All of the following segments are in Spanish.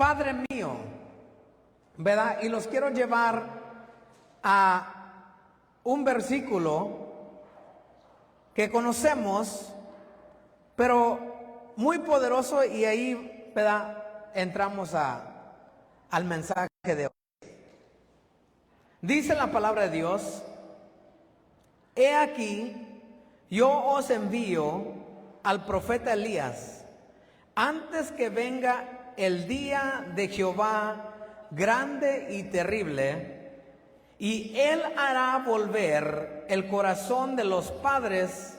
Padre mío, ¿verdad? Y los quiero llevar a un versículo que conocemos, pero muy poderoso, y ahí, ¿verdad?, entramos al mensaje de hoy. Dice la palabra de Dios: he aquí, yo os envío al profeta Elías, antes que venga el día de Jehová grande y terrible, y él hará volver el corazón de los padres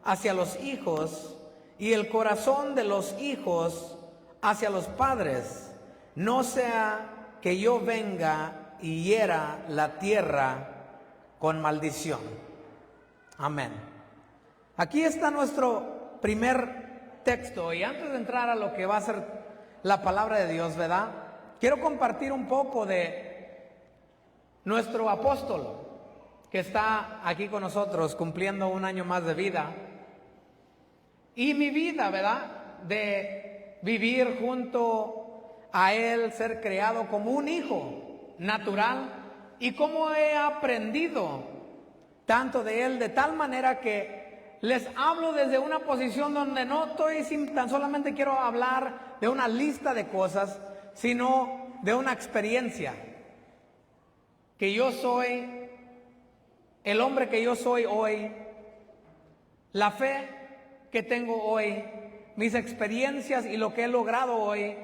hacia los hijos, y el corazón de los hijos hacia los padres, no sea que yo venga y hiera la tierra con maldición. Amén. Aquí está nuestro primer texto, y antes de entrar a lo que va a ser la palabra de Dios, ¿verdad?, quiero compartir un poco de nuestro apóstol que está aquí con nosotros cumpliendo un año más de vida, y mi vida, ¿verdad?, de vivir junto a él, ser creado como un hijo natural, y cómo he aprendido tanto de él, de tal manera que les hablo desde una posición donde no estoy, tan solamente quiero hablar de una lista de cosas, sino de una experiencia. Que yo soy el hombre que yo soy hoy, la fe que tengo hoy, mis experiencias y lo que he logrado hoy,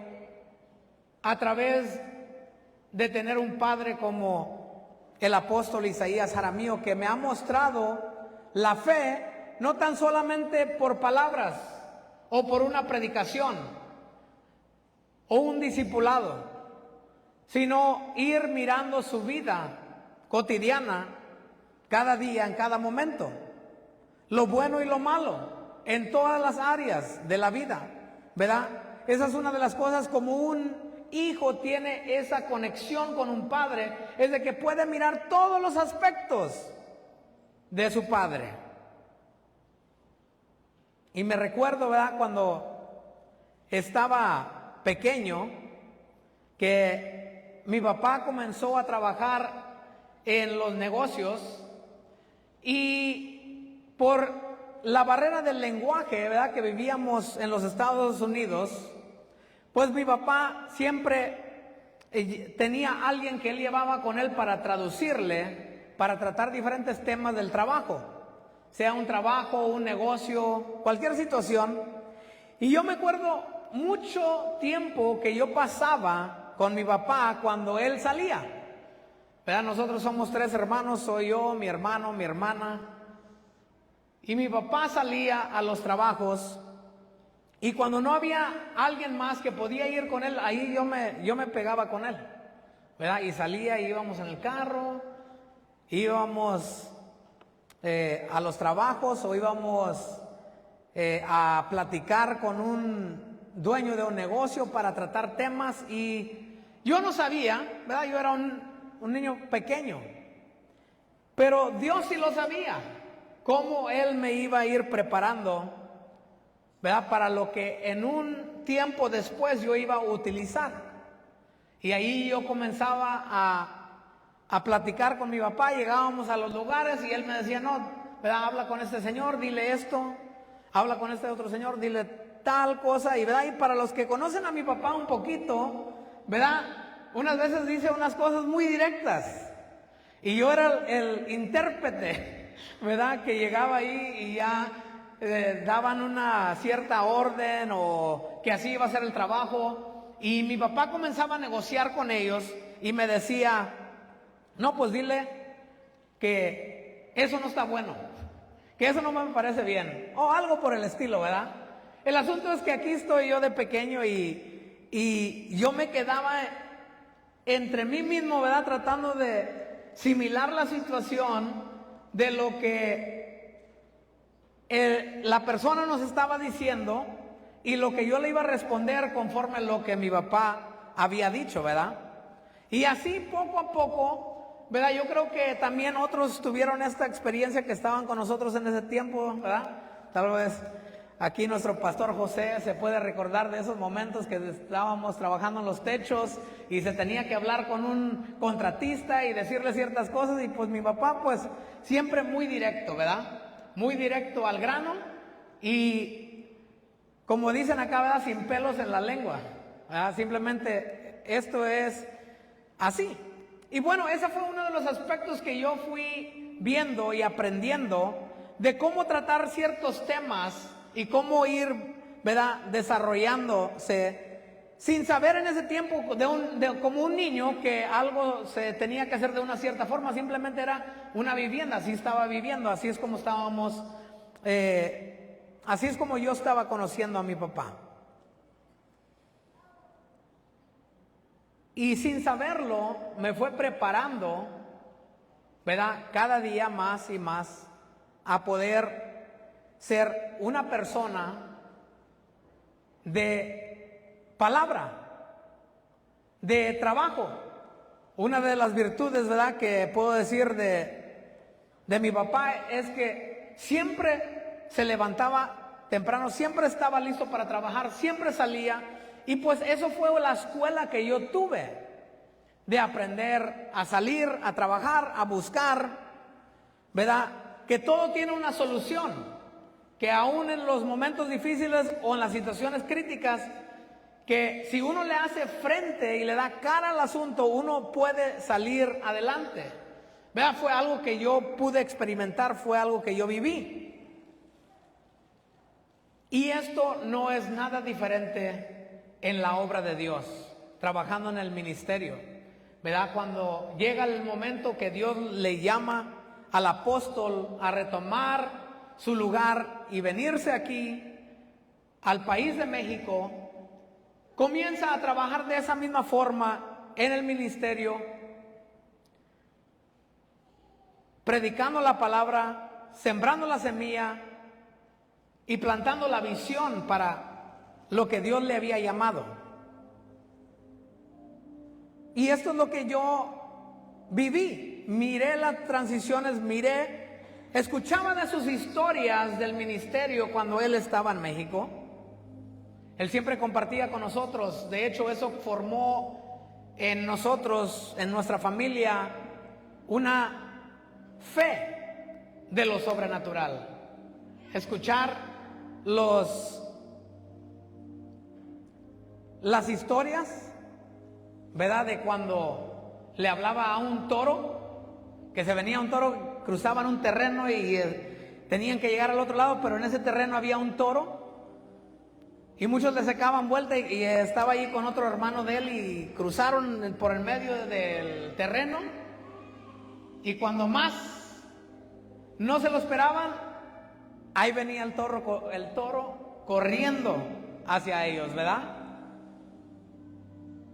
a través de tener un padre como el apóstol Isaías Jaramillo, que me ha mostrado la fe, no tan solamente por palabras o por una predicación o un discipulado, sino ir mirando su vida cotidiana, cada día, en cada momento, lo bueno y lo malo, en todas las áreas de la vida, ¿verdad? Esa es una de las cosas, como un hijo tiene esa conexión con un padre, es de que puede mirar todos los aspectos de su padre. Y me recuerdo, ¿verdad?, cuando estaba pequeño, que mi papá comenzó a trabajar en los negocios, y por la barrera del lenguaje, ¿verdad?, que vivíamos en los Estados Unidos, pues mi papá siempre tenía a alguien que él llevaba con él para traducirle, para tratar diferentes temas del trabajo, sea un trabajo, un negocio, cualquier situación. Y yo me acuerdo mucho tiempo que yo pasaba con mi papá cuando él salía, ¿verdad? Nosotros somos 3 hermanos, soy yo, mi hermano, mi hermana, y mi papá salía a los trabajos, y cuando no había alguien más que podía ir con él, ahí yo me pegaba con él, ¿verdad? Y salía, y íbamos en el carro, íbamos a los trabajos, o íbamos a platicar con un dueño de un negocio para tratar temas, y yo no sabía, ¿verdad? Yo era un niño pequeño, pero Dios sí lo sabía, cómo Él me iba a ir preparando, ¿verdad?, para lo que en un tiempo después yo iba a utilizar. Y ahí yo comenzaba a platicar con mi papá, llegábamos a los lugares y él me decía: no, ¿verdad?, habla con este señor, dile esto, habla con este otro señor, dile tal cosa, y ¿verdad? Y para los que conocen a mi papá un poquito, ¿verdad?, unas veces dice unas cosas muy directas, y yo era el intérprete, ¿verdad?, que llegaba ahí y ya daban una cierta orden, o que así iba a ser el trabajo, y mi papá comenzaba a negociar con ellos y me decía: no, pues dile que eso no está bueno, que eso no me parece bien, o algo por el estilo, ¿verdad? El asunto es que aquí estoy yo de pequeño, y yo me quedaba entre mí mismo, ¿verdad?, tratando de similar la situación de lo que la persona nos estaba diciendo y lo que yo le iba a responder conforme a lo que mi papá había dicho, ¿verdad? Y así poco a poco, ¿verdad? Yo creo que también otros tuvieron esta experiencia que estaban con nosotros en ese tiempo, ¿verdad? Tal vez aquí nuestro pastor José se puede recordar de esos momentos que estábamos trabajando en los techos y se tenía que hablar con un contratista y decirle ciertas cosas, y pues mi papá pues siempre muy directo, ¿verdad? Muy directo al grano y como dicen acá, ¿verdad? Sin pelos en la lengua, ¿verdad? Simplemente esto es así. Y bueno, ese fue uno de los aspectos que yo fui viendo y aprendiendo de cómo tratar ciertos temas y cómo ir, ¿verdad?, desarrollándose sin saber en ese tiempo como un niño que algo se tenía que hacer de una cierta forma. Simplemente era una vivienda, así estaba viviendo, así es como estábamos, así es como yo estaba conociendo a mi papá. Y sin saberlo me fue preparando, ¿verdad?, cada día más y más a poder ser una persona de palabra, de trabajo. Una de las virtudes, ¿verdad?, que puedo decir de mi papá es que siempre se levantaba temprano, siempre estaba listo para trabajar, siempre salía. Y pues eso fue la escuela que yo tuve, de aprender a salir, a trabajar, a buscar, ¿verdad?, que todo tiene una solución, que aún en los momentos difíciles o en las situaciones críticas, que si uno le hace frente y le da cara al asunto, uno puede salir adelante, ¿verdad? Fue algo que yo pude experimentar, fue algo que yo viví. Y esto no es nada diferente en la obra de Dios, trabajando en el ministerio, ¿verdad? Cuando llega el momento que Dios le llama al apóstol a retomar su lugar y venirse aquí al país de México, comienza a trabajar de esa misma forma en el ministerio, predicando la palabra, sembrando la semilla y plantando la visión para lo que Dios le había llamado. Y esto es lo que yo viví, miré las transiciones, escuchaba de sus historias del ministerio cuando él estaba en México. Él siempre compartía con nosotros, de hecho eso formó en nosotros, en nuestra familia, una fe de lo sobrenatural. Escuchar las historias, ¿verdad?, de cuando le hablaba a un toro, que se venía un toro, cruzaban un terreno y tenían que llegar al otro lado, pero en ese terreno había un toro y muchos le sacaban vuelta y estaba ahí con otro hermano de él y cruzaron por el medio del terreno, y cuando más no se lo esperaban, ahí venía el toro corriendo hacia ellos, ¿verdad?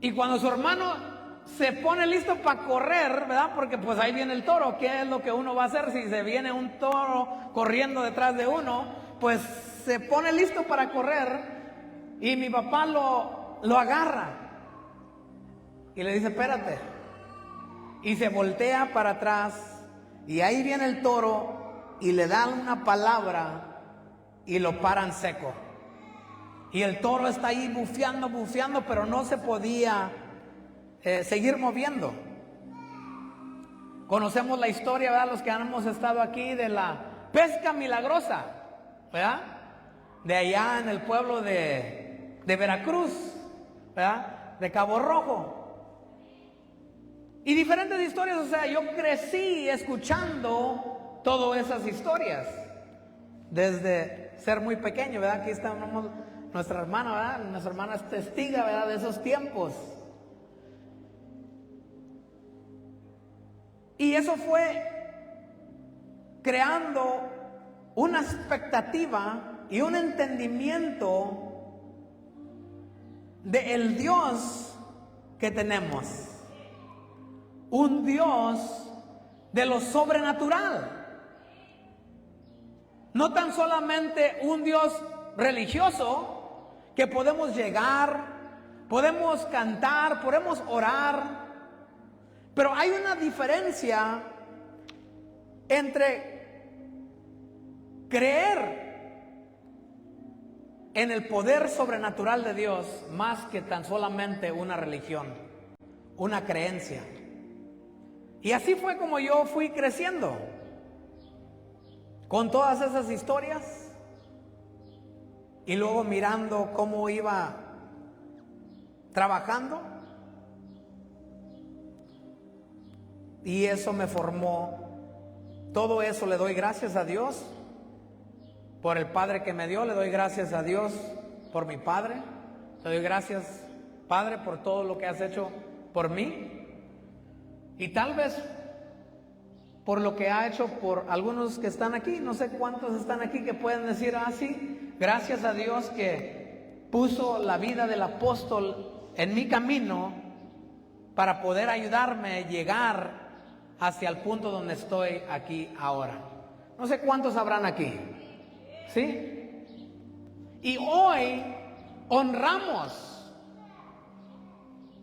Y cuando su hermano se pone listo para correr, ¿verdad?, porque pues ahí viene el toro, ¿qué es lo que uno va a hacer si se viene un toro corriendo detrás de uno? Pues se pone listo para correr y mi papá lo agarra y le dice, espérate, y se voltea para atrás y ahí viene el toro y le dan una palabra y lo paran seco. Y el toro está ahí bufeando, pero no se podía seguir moviendo. Conocemos la historia, ¿verdad?, los que hemos estado aquí, de la pesca milagrosa, ¿verdad?, de allá en el pueblo de Veracruz, ¿verdad?, de Cabo Rojo. Y diferentes historias, o sea, yo crecí escuchando todas esas historias desde ser muy pequeño, ¿verdad? Aquí estamos nuestra hermana, ¿verdad? Nuestra hermana es testiga, ¿verdad?, de esos tiempos. Y eso fue creando una expectativa y un entendimiento del Dios que tenemos. Un Dios de lo sobrenatural. No tan solamente un Dios religioso que podemos llegar, podemos cantar, podemos orar. Pero hay una diferencia entre creer en el poder sobrenatural de Dios más que tan solamente una religión, una creencia. Y así fue como yo fui creciendo, con todas esas historias y luego mirando cómo iba trabajando, y eso me formó. Todo eso le doy gracias a Dios por el Padre que me dio, le doy gracias a Dios por mi Padre, le doy gracias, Padre, por todo lo que has hecho por mí, y tal vez por lo que ha hecho por algunos que están aquí. No sé cuántos están aquí que pueden decir así, gracias a Dios que puso la vida del apóstol en mi camino para poder ayudarme a llegar hacia el punto donde estoy aquí ahora. No sé cuántos habrán aquí, ¿sí? Y hoy honramos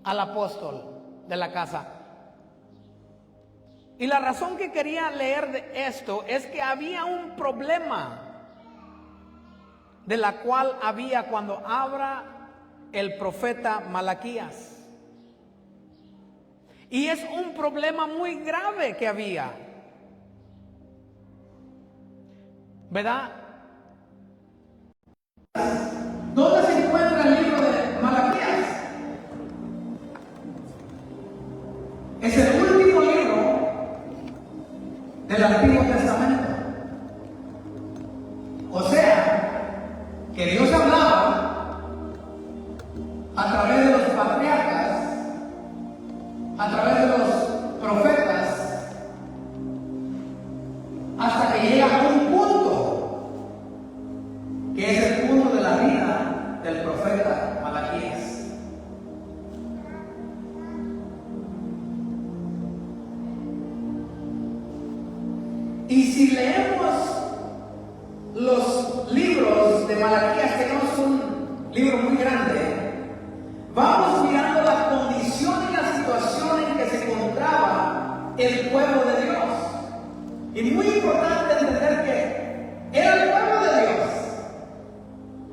al apóstol de la casa. Y la razón que quería leer de esto es que había un problema de la cual había cuando habla el profeta Malaquías. Y es un problema muy grave que había, ¿verdad? ¿Dónde se encuentra el libro de Malaquías? Es el último libro del Antiguo Testamento. O sea, que Dios hablaba a través de los patriarcas, a través de los profetas, hasta que llega a un punto, que es el punto de la vida del profeta Malaquías. Y si leemos los libros de Malaquías, que no es un libro muy grande, vamos mirando la condición y la situación en que se encontraba el pueblo de Dios. Y muy importante entender que era el pueblo de Dios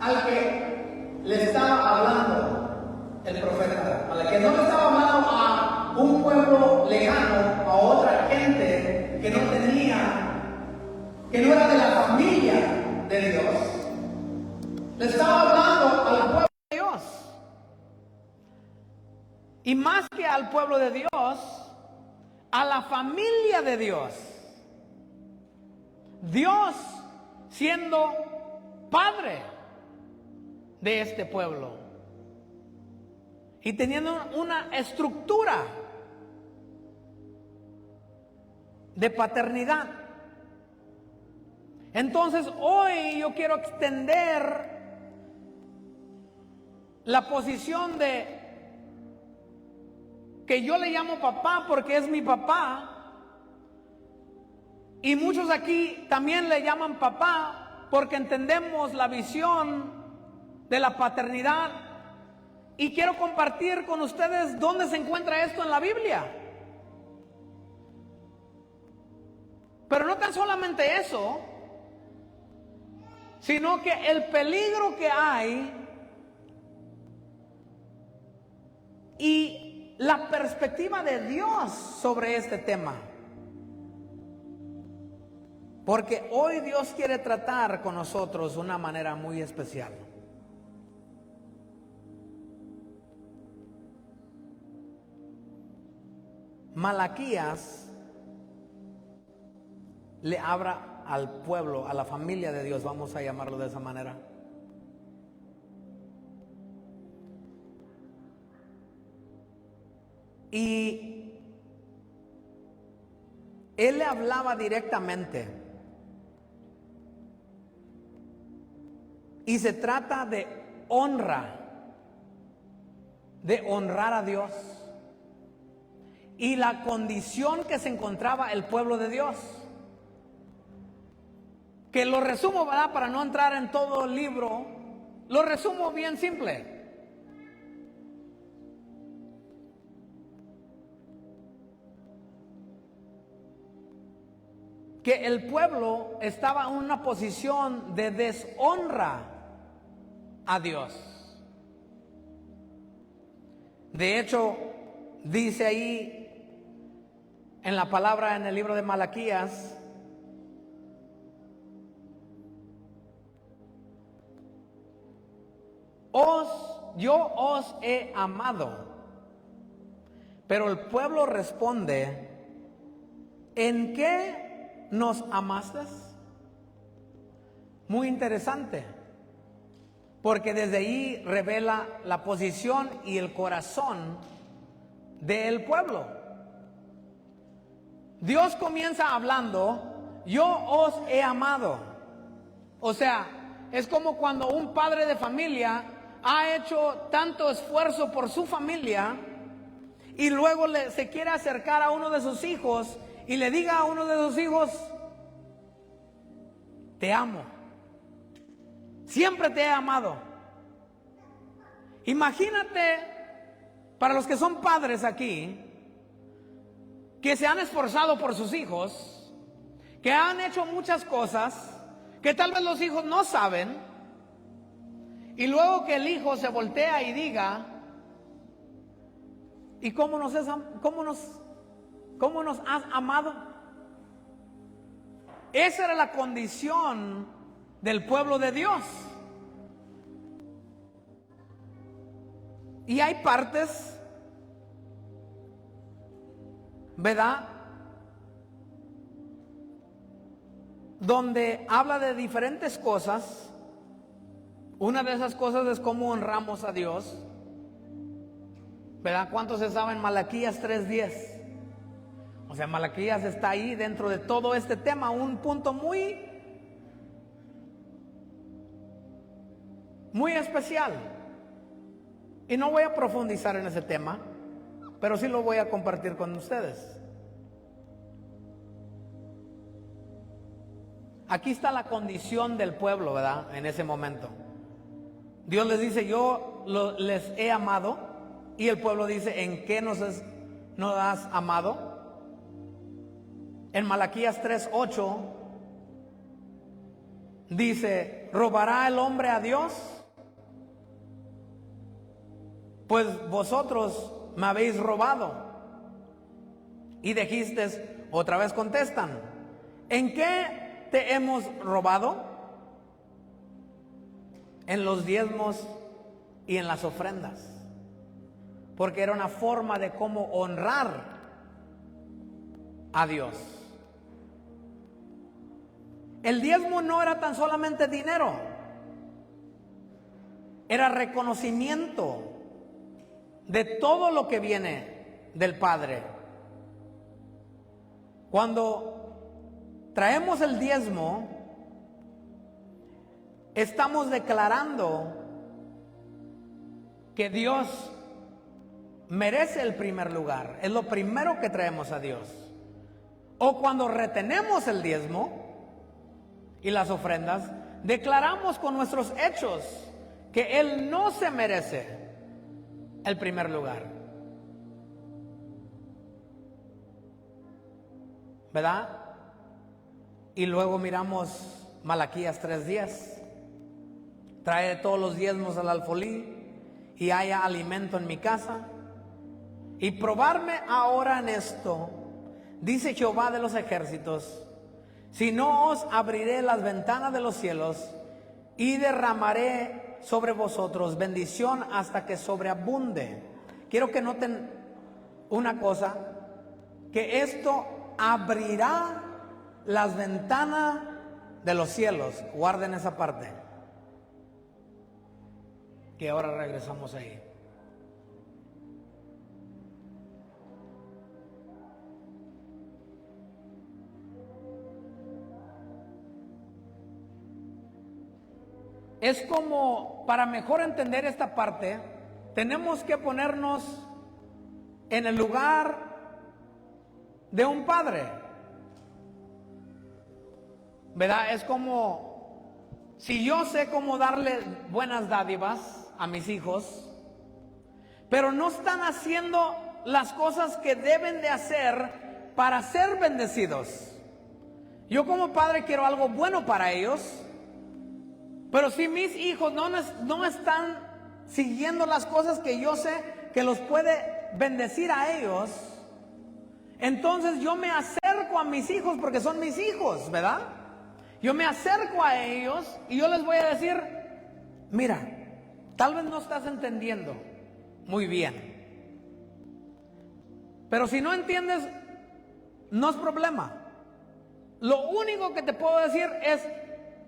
al que le estaba hablando el profeta, al que no le estaba hablando a un pueblo lejano, a otra gente que no tenía, que no era de la familia de Dios. Le estaba hablando al pueblo de Dios. Y más que al pueblo de Dios, a la familia de Dios. Dios siendo padre de este pueblo y teniendo una estructura de paternidad. Entonces hoy yo quiero extender la posición de que yo le llamo papá porque es mi papá, y muchos aquí también le llaman papá porque entendemos la visión de la paternidad. Y quiero compartir con ustedes dónde se encuentra esto en la Biblia. Pero no tan solamente eso, sino que el peligro que hay y la perspectiva de Dios sobre este tema. Porque hoy Dios quiere tratar con nosotros de una manera muy especial. Malaquías le habla al pueblo, a la familia de Dios, vamos a llamarlo de esa manera. Y él le hablaba directamente. Y se trata de honra, de honrar a Dios y la condición que se encontraba el pueblo de Dios. Que lo resumo, ¿verdad? Para no entrar en todo el libro, lo resumo bien simple. Que el pueblo estaba en una posición de deshonra a Dios. De hecho, dice ahí en la palabra en el libro de Malaquías, yo os he amado. Pero el pueblo responde, ¿en qué nos amaste? Muy interesante, porque desde ahí revela la posición y el corazón del pueblo. Dios comienza hablando, yo os he amado. O sea, es como cuando un padre de familia ha hecho tanto esfuerzo por su familia y luego se quiere acercar a uno de sus hijos y le diga a uno de sus hijos, te amo, siempre te he amado. Imagínate, para los que son padres aquí, que se han esforzado por sus hijos, que han hecho muchas cosas, que tal vez los hijos no saben, y luego que el hijo se voltea y diga, ¿y cómo nos has amado? Esa era la condición del pueblo de Dios. Y hay partes, ¿verdad?, donde habla de diferentes cosas. Una de esas cosas es cómo honramos a Dios, ¿verdad? ¿Cuántos se saben Malaquías 3:10? O sea, Malaquías está ahí dentro de todo este tema, un punto muy especial. Y no voy a profundizar en ese tema, pero sí lo voy a compartir con ustedes. Aquí está la condición del pueblo, ¿verdad? En ese momento. Dios les dice, les he amado. Y el pueblo dice, ¿en qué nos has amado? En Malaquías 3:8 dice, ¿robará el hombre a Dios? Pues vosotros me habéis robado. Y dijiste, otra vez contestan, ¿en qué te hemos robado? En los diezmos y en las ofrendas. Porque era una forma de cómo honrar a Dios. El diezmo no era tan solamente dinero, era reconocimiento de todo lo que viene del Padre. Cuando traemos el diezmo, estamos declarando que Dios merece el primer lugar. Es lo primero que traemos a Dios. O cuando retenemos el diezmo y las ofrendas, declaramos con nuestros hechos que Él no se merece el primer lugar, ¿verdad? Y luego miramos Malaquías 3:10, trae todos los diezmos al alfolí y haya alimento en mi casa. Y probarme ahora en esto, dice Jehová de los ejércitos, si no os abriré las ventanas de los cielos y derramaré sobre vosotros bendición hasta que sobreabunde. Quiero que noten una cosa, que esto abrirá las ventanas de los cielos. Guarden esa parte, que ahora regresamos ahí. Es como, para mejor entender esta parte, tenemos que ponernos en el lugar de un padre, ¿verdad? Es como, si yo sé cómo darle buenas dádivas a mis hijos, pero no están haciendo las cosas que deben de hacer para ser bendecidos. Yo como padre quiero algo bueno para ellos, Pero si mis hijos no están siguiendo las cosas que yo sé que los puede bendecir a ellos, entonces yo me acerco a mis hijos porque son mis hijos, ¿verdad? Yo me acerco a ellos y yo les voy a decir, mira, tal vez no estás entendiendo muy bien, pero si no entiendes, no es problema. Lo único que te puedo decir es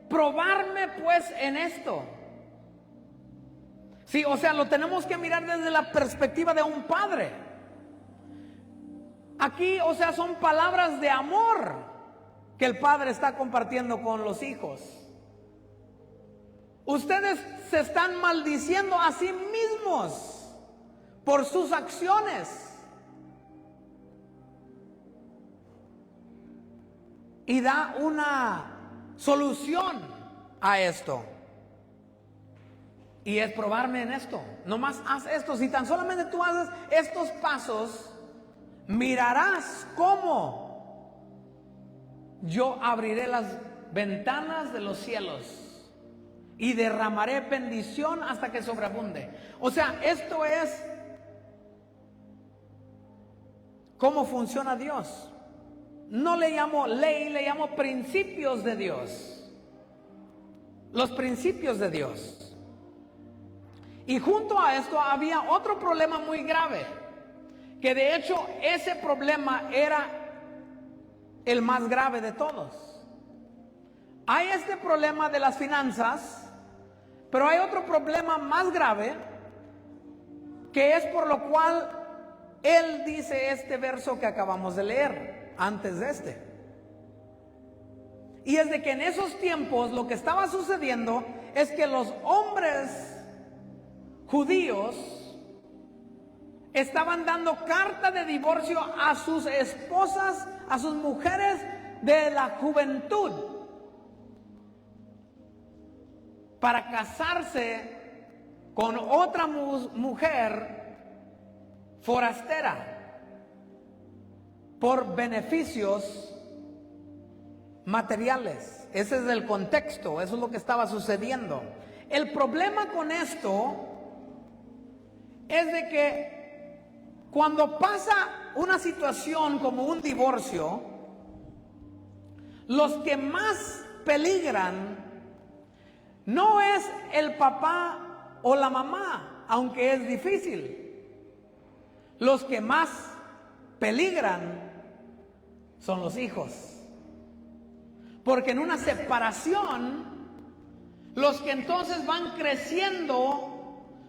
probarme pues en esto. Sí, o sea, lo tenemos que mirar desde la perspectiva de un padre. Aquí, o sea, son palabras de amor que el padre está compartiendo con los hijos. Ustedes se están maldiciendo a sí mismos por sus acciones. Y da una solución a esto. Y es probarme en esto. Nomás haz esto. Si tan solamente tú haces estos pasos, mirarás cómo yo abriré las ventanas de los cielos y derramaré bendición hasta que sobreabunde. O sea, esto es cómo funciona Dios. No le llamo ley, le llamo principios de Dios. Los principios de Dios. Y junto a esto había otro problema muy grave, que de hecho ese problema era el más grave de todos. Hay este problema de las finanzas, pero hay otro problema más grave, que es por lo cual él dice este verso que acabamos de leer antes de este. Y es de que en esos tiempos lo que estaba sucediendo es que los hombres judíos estaban dando carta de divorcio a sus esposas, a sus mujeres de la juventud, para casarse con otra mujer forastera por beneficios materiales. Ese es el contexto, eso es lo que estaba sucediendo. El problema con esto es de que cuando pasa una situación como un divorcio, los que más peligran no es el papá o la mamá, aunque es difícil. Los que más peligran son los hijos. Porque en una separación, los que entonces van creciendo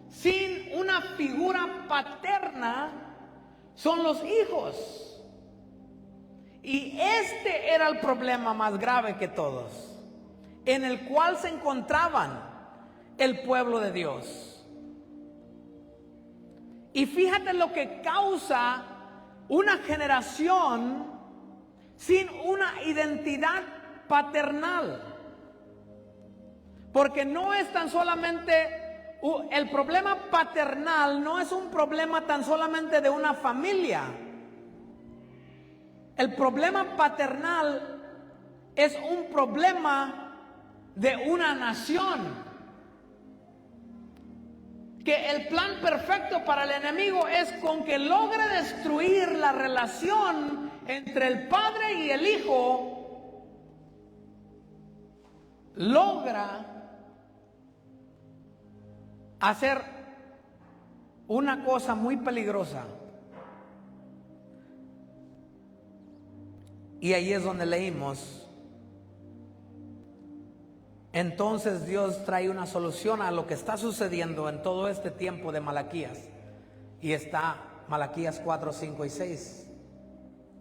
sin una figura paterna son los hijos. Y este era el problema más grave que todos, en el cual se encontraban el pueblo de Dios. Y fíjate lo que causa una generación sin una identidad paternal. Porque no es tan solamente, el problema paternal no es un problema tan solamente de una familia. El problema paternal es un problema de una nación. Que el plan perfecto para el enemigo es con que logre destruir la relación entre el padre y el hijo, logra hacer una cosa muy peligrosa. Y ahí es donde leímos: entonces Dios trae una solución a lo que está sucediendo en todo este tiempo de Malaquías. Y está Malaquías 4, 5 y 6.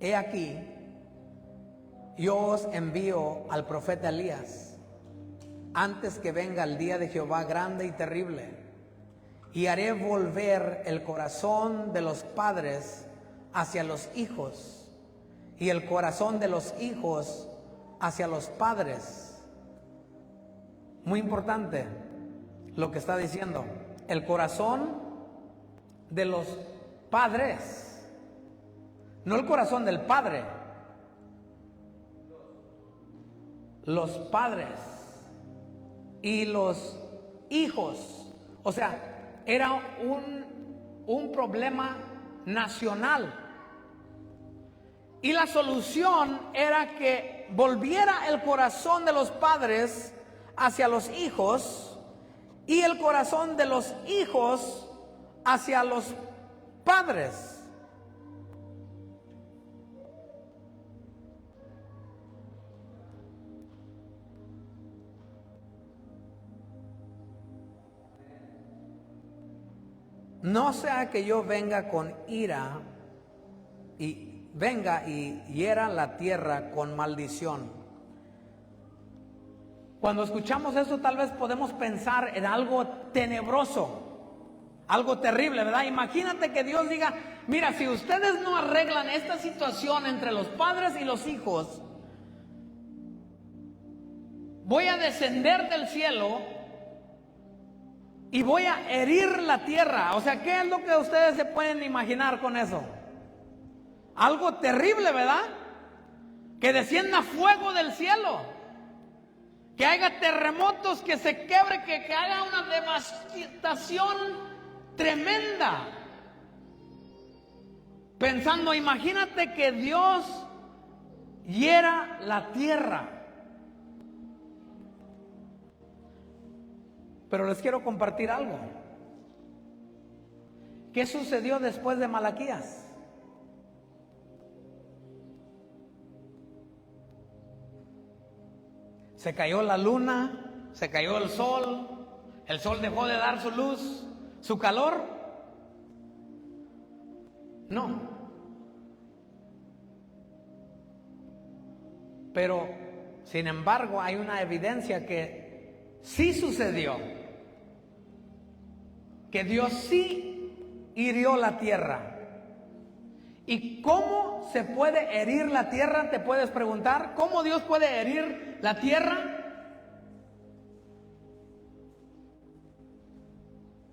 He aquí, yo os envío al profeta Elías antes que venga el día de Jehová grande y terrible, y haré volver el corazón de los padres hacia los hijos, y el corazón de los hijos hacia los padres. Muy importante lo que está diciendo. El corazón de los padres, no el corazón del padre. Los padres. y los hijos. O sea, era un problema nacional. Y la solución era que volviera el corazón de los padres hacia los hijos y el corazón de los hijos hacia los padres. No sea que yo venga con ira y venga y hiera la tierra con maldición. Cuando escuchamos eso, tal vez podemos pensar en algo tenebroso, algo terrible, ¿verdad? Imagínate que Dios diga: mira, si ustedes no arreglan esta situación entre los padres y los hijos, voy a descender del cielo y voy a herir la tierra. O sea, ¿qué es lo que ustedes se pueden imaginar con eso? Algo terrible, ¿verdad? Que descienda fuego del cielo, que haya terremotos, que se quebre, que haya una devastación tremenda. Pensando, imagínate que Dios hiera la tierra. Pero les quiero compartir algo. ¿Qué sucedió después de Malaquías? Se cayó la luna, se cayó el sol dejó de dar su luz, su calor. No. Pero, sin embargo, hay una evidencia que sí sucedió, que Dios sí hirió la tierra. ¿Y cómo se puede herir la tierra? Te puedes preguntar, ¿cómo Dios puede herir la tierra?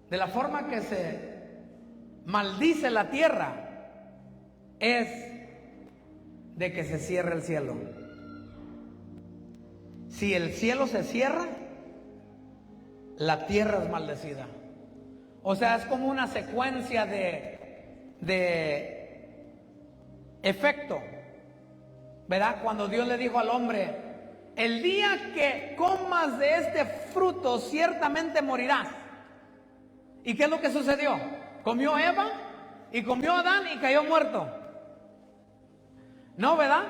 De la forma que se maldice la tierra es de que se cierre el cielo. Si el cielo se cierra, la tierra es maldecida. O sea, es como una secuencia de efecto, ¿verdad? Cuando Dios le dijo al hombre: el día que comas de este fruto ciertamente morirás. ¿Y qué es lo que sucedió? Comió Eva y comió Adán y cayó muerto. No, ¿verdad?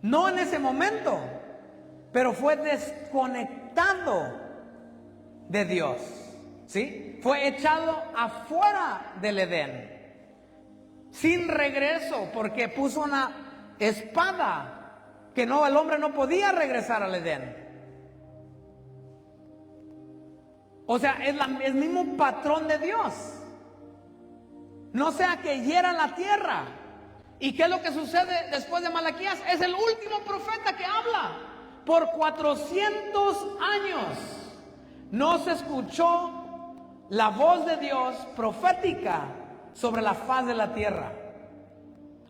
No en ese momento, pero fue desconectado de Dios, ¿sí? Fue echado afuera del Edén, sin regreso, porque puso una espada que no, el hombre no podía regresar al Edén. O sea, es el mismo patrón de Dios. No sea que hiera la tierra. ¿Y qué es lo que sucede después de Malaquías? Es el último profeta que habla. Por 400 años no se escuchó la voz de Dios profética sobre la faz de la tierra.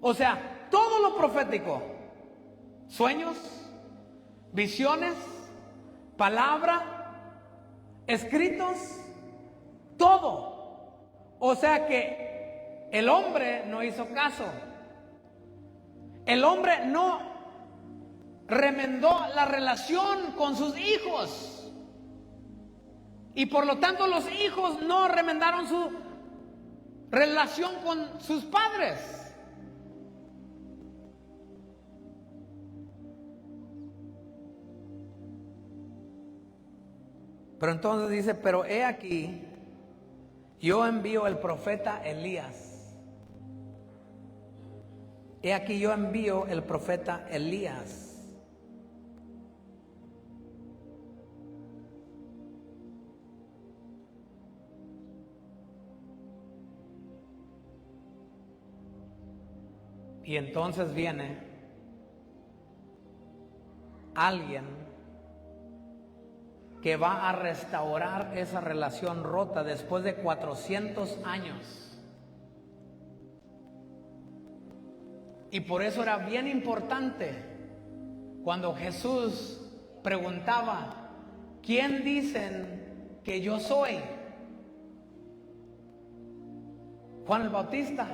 O sea, todo lo profético, sueños, visiones, palabra, escritos, todo. O sea que el hombre no hizo caso. El hombre no remendó la relación con sus hijos. Y por lo tanto los hijos no remendaron su relación con sus padres. Pero entonces dice: pero he aquí, yo envío el profeta Elías. He aquí, yo envío el profeta Elías. Y entonces viene alguien que va a restaurar esa relación rota después de 400 años. Y por eso era bien importante cuando Jesús preguntaba: ¿quién dicen que yo soy? Juan el Bautista,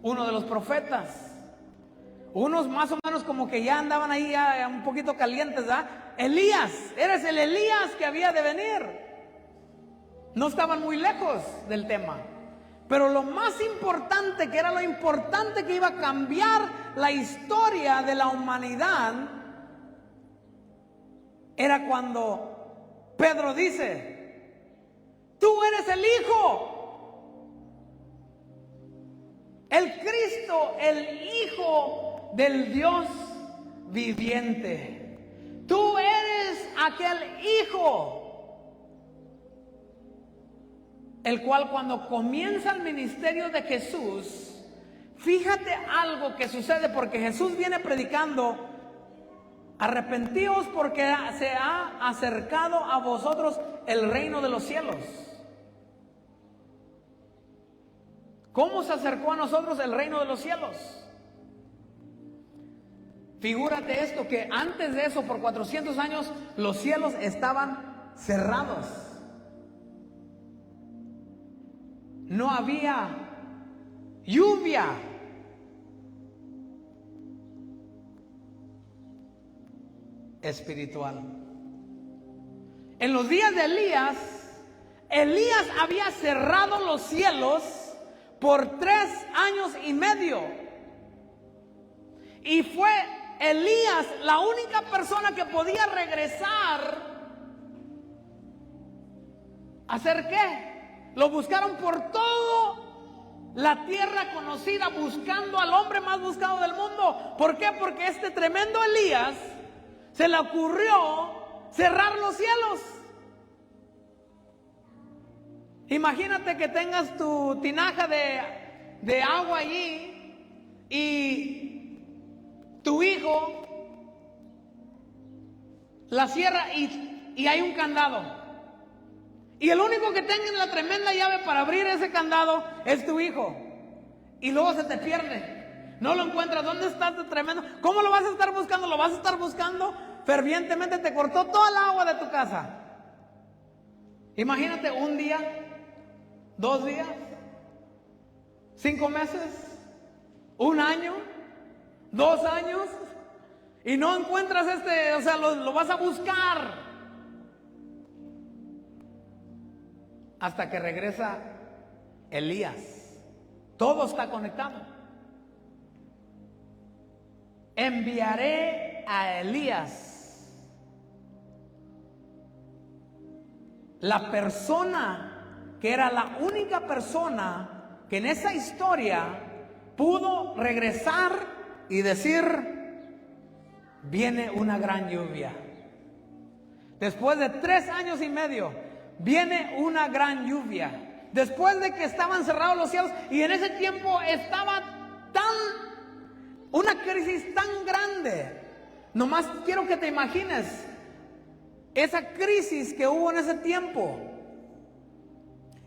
uno de los profetas. Unos más o menos como que ya andaban ahí ya un poquito calientes, ¿verdad? Elías, eres el Elías que había de venir. No estaban muy lejos del tema. Pero lo más importante, que era lo importante que iba a cambiar la historia de la humanidad, era cuando Pedro dice: tú eres el Hijo, el Cristo, el Hijo del Dios viviente. Tú eres aquel Hijo, el cual cuando comienza el ministerio de Jesús, fíjate algo que sucede, porque Jesús viene predicando: arrepentíos porque se ha acercado a vosotros el reino de los cielos. ¿Cómo se acercó a nosotros el reino de los cielos? Figúrate esto, que antes de eso, por 400 años, los cielos estaban cerrados. No había lluvia. Espiritual. En los días de Elías, Elías había cerrado los cielos por 3 años y medio. Y fue Elías la única persona que podía regresar. ¿A hacer qué? Lo buscaron por toda la tierra conocida, buscando al hombre más buscado del mundo. ¿Por qué? Porque este tremendo Elías se le ocurrió cerrar los cielos. Imagínate que tengas tu tinaja de agua allí y tu hijo la cierra y hay un candado. Y el único que tenga la tremenda llave para abrir ese candado es tu hijo. Y luego se te pierde. No lo encuentras. ¿Dónde está tu tremendo? ¿Cómo lo vas a estar buscando? Lo vas a estar buscando fervientemente. Te cortó toda el agua de tu casa. Imagínate, un día, 2 días, 5 meses, 1 año, 2 años, y no encuentras o sea, lo vas a buscar. Hasta que regresa Elías. Todo está conectado. Enviaré a Elías, la persona que era la única persona que en esa historia pudo regresar y decir: viene una gran lluvia. Después de 3 años y medio, viene una gran lluvia. Después de que estaban cerrados los cielos, y en ese tiempo estaba una crisis tan grande. Nomás quiero que te imagines esa crisis que hubo en ese tiempo,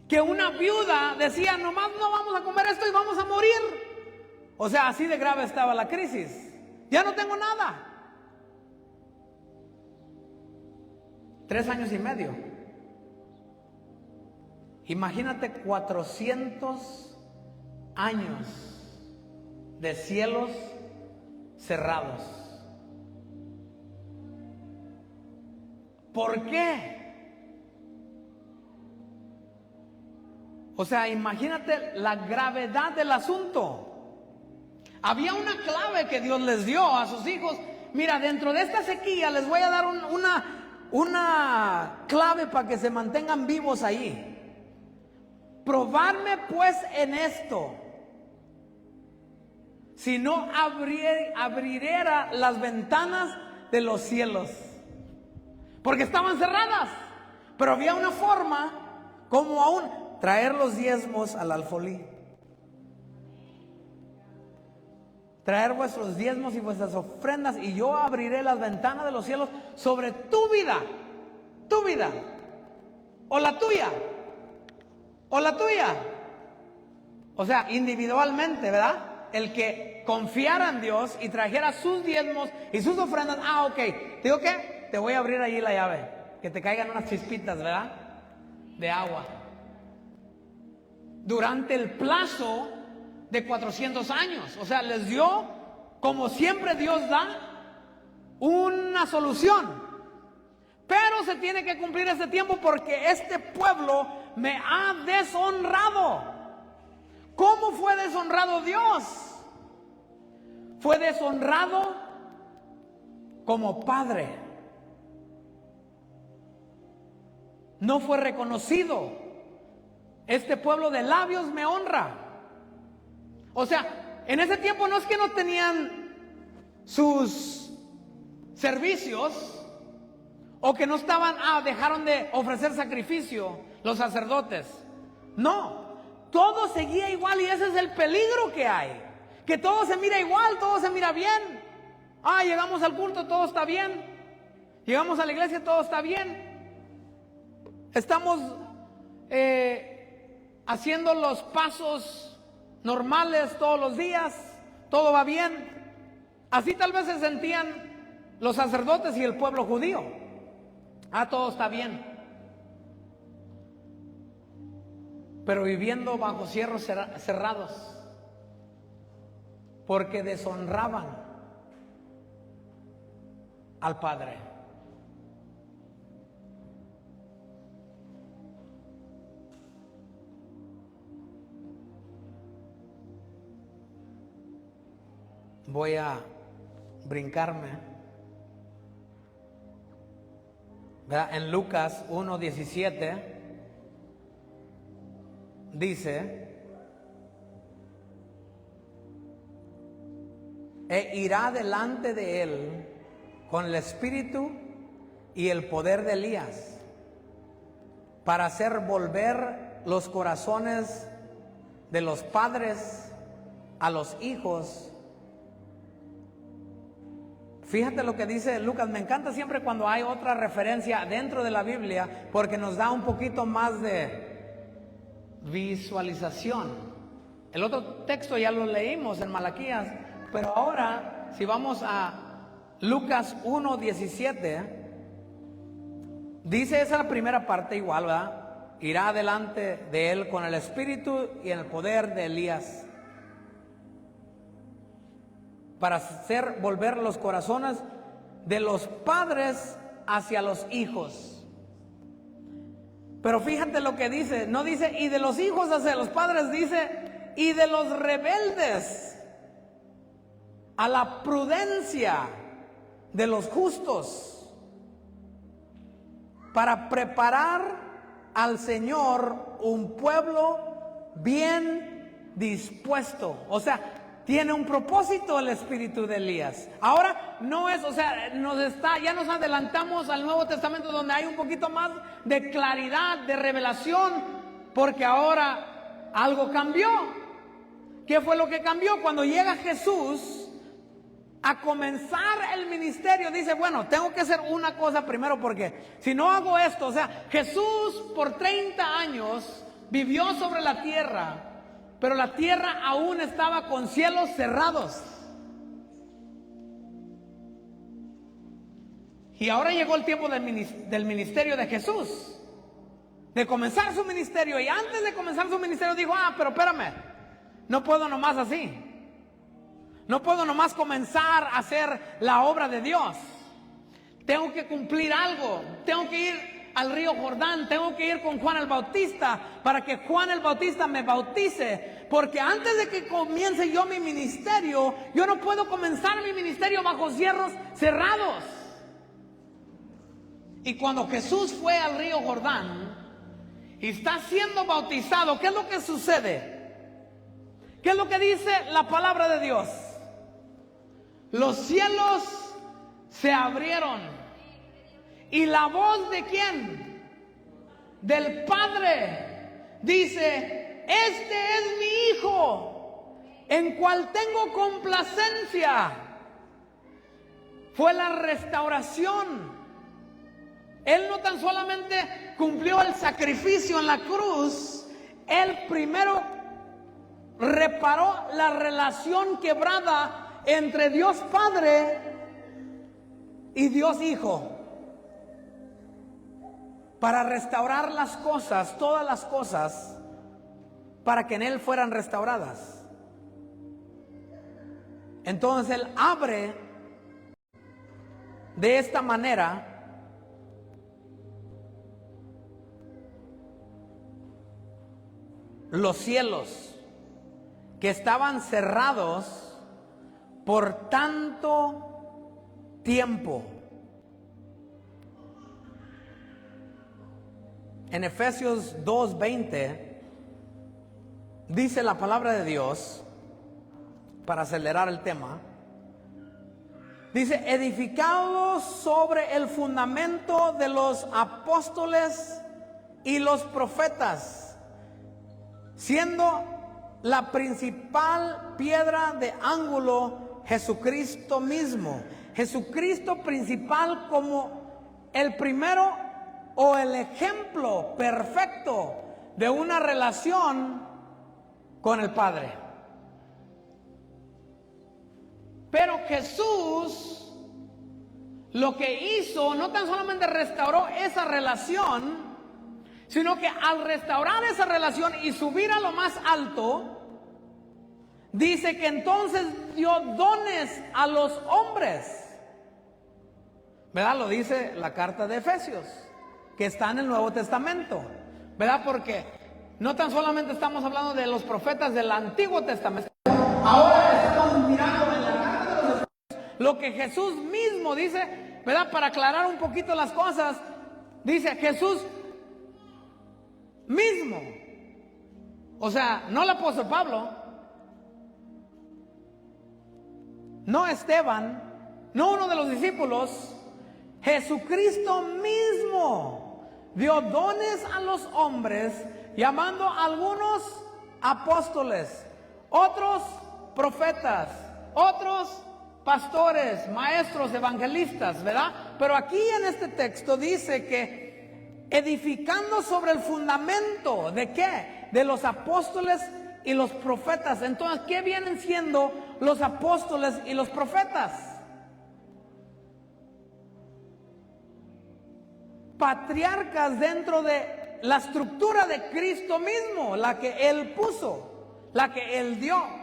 que una viuda decía: nomás no vamos a comer esto y vamos a morir. O sea, así de grave estaba la crisis. Ya no tengo nada. 3 años y medio. Imagínate 400 años de cielos cerrados. ¿Por qué? O sea, imagínate la gravedad del asunto. Había una clave que Dios les dio a sus hijos. Mira, dentro de esta sequía les voy a dar una clave para que se mantengan vivos ahí. Probadme pues en esto, si no abriera las ventanas de los cielos. Porque estaban cerradas, pero había una forma como aún traer los diezmos al alfolí. Traer vuestros diezmos y vuestras ofrendas, y yo abriré las ventanas de los cielos sobre tu vida, o la tuya. O sea, individualmente, ¿verdad? El que confiara en Dios y trajera sus diezmos y sus ofrendas. Ok, ¿digo qué? Te voy a abrir allí la llave. que te caigan unas chispitas, ¿verdad? De agua. Durante el plazo de 400 años. O sea, les dio, como siempre Dios da, una solución. Pero se tiene que cumplir ese tiempo porque este pueblo me ha deshonrado. ¿Cómo fue deshonrado Dios? Fue deshonrado como padre. No fue reconocido. Este pueblo de labios me honra. O sea, en ese tiempo no es que no tenían sus servicios o que no estaban, dejaron de ofrecer sacrificio los sacerdotes. No, todo seguía igual y ese es el peligro que hay. Que todo se mira igual, todo se mira bien. Llegamos al culto, todo está bien. Llegamos a la iglesia, todo está bien. Estamos haciendo los pasos normales todos los días, todo va bien. Así tal vez se sentían los sacerdotes y el pueblo judío. Todo está bien. Pero viviendo bajo cierros cerrados, porque deshonraban al Padre. Voy a brincarme, ¿verdad? En Lucas 1:17 dice: e irá delante de él con el espíritu y el poder de Elías, para hacer volver los corazones de los padres a los hijos. Fíjate lo que dice Lucas. Me encanta siempre cuando hay otra referencia dentro de la Biblia, porque nos da un poquito más de visualización. El otro texto ya lo leímos en Malaquías, pero ahora si vamos a Lucas 1:17, dice, esa es la primera parte igual, ¿verdad? Irá delante de él con el espíritu y el poder de Elías, para hacer volver los corazones de los padres hacia los hijos. Pero fíjate lo que dice, no dice y de los hijos hacia los padres, dice y de los rebeldes a la prudencia de los justos, para preparar al Señor un pueblo bien dispuesto. O sea, tiene un propósito el espíritu de Elías. Ahora no es, o sea, ya nos adelantamos al Nuevo Testamento, donde hay un poquito más de claridad, de revelación, porque ahora algo cambió. ¿Qué fue lo que cambió? Cuando llega Jesús a comenzar el ministerio, dice, bueno, tengo que hacer una cosa primero, porque si no hago esto, o sea, Jesús por 30 años vivió sobre la tierra, pero la tierra aún estaba con cielos cerrados. Y ahora llegó el tiempo del ministerio de Jesús, de comenzar su ministerio. Y antes de comenzar su ministerio dijo, pero espérame, no puedo nomás así. No puedo nomás comenzar a hacer la obra de Dios. Tengo que cumplir algo. Tengo que ir al río Jordán, tengo que ir con Juan el Bautista para que Juan el Bautista me bautice, porque antes de que comience yo mi ministerio, yo no puedo comenzar mi ministerio bajo cierros cerrados. Y cuando Jesús fue al río Jordán y está siendo bautizado, ¿qué es lo que sucede? ¿Qué es lo que dice la palabra de Dios? Los cielos se abrieron. ¿Y la voz de quién? Del Padre. Dice, este es mi Hijo, en cual tengo complacencia. Fue la restauración. Él no tan solamente cumplió el sacrificio en la cruz, Él primero reparó la relación quebrada entre Dios Padre y Dios Hijo. para restaurar las cosas, todas las cosas, para que en Él fueran restauradas. Entonces Él abre de esta manera los cielos, que estaban cerrados por tanto tiempo. En Efesios 2:20 dice la palabra de Dios, para acelerar el tema, dice: edificados sobre el fundamento de los apóstoles y los profetas, siendo la principal piedra de ángulo Jesucristo mismo. Jesucristo principal como el primero o el ejemplo perfecto de una relación con el Padre. Pero Jesús lo que hizo, no tan solamente restauró esa relación, sino que al restaurar esa relación y subir a lo más alto, dice que entonces dio dones a los hombres. ¿Verdad? Lo dice la carta de Efesios, que está en el Nuevo Testamento. ¿Verdad? Porque no tan solamente estamos hablando de los profetas del Antiguo Testamento. Ahora estamos mirando en la carta de los Efesios lo que Jesús mismo dice, ¿verdad? Para aclarar un poquito las cosas, dice Jesús mismo, o sea, no el apóstol Pablo, no Esteban, no uno de los discípulos, Jesucristo mismo dio dones a los hombres, llamando a algunos apóstoles, otros profetas, otros pastores, maestros, evangelistas, ¿verdad? Pero aquí en este texto dice que edificando sobre el fundamento ¿de qué? De los apóstoles y los profetas. Entonces, ¿qué vienen siendo los apóstoles y los profetas? Patriarcas dentro de la estructura de Cristo mismo, la que Él puso, la que Él dio.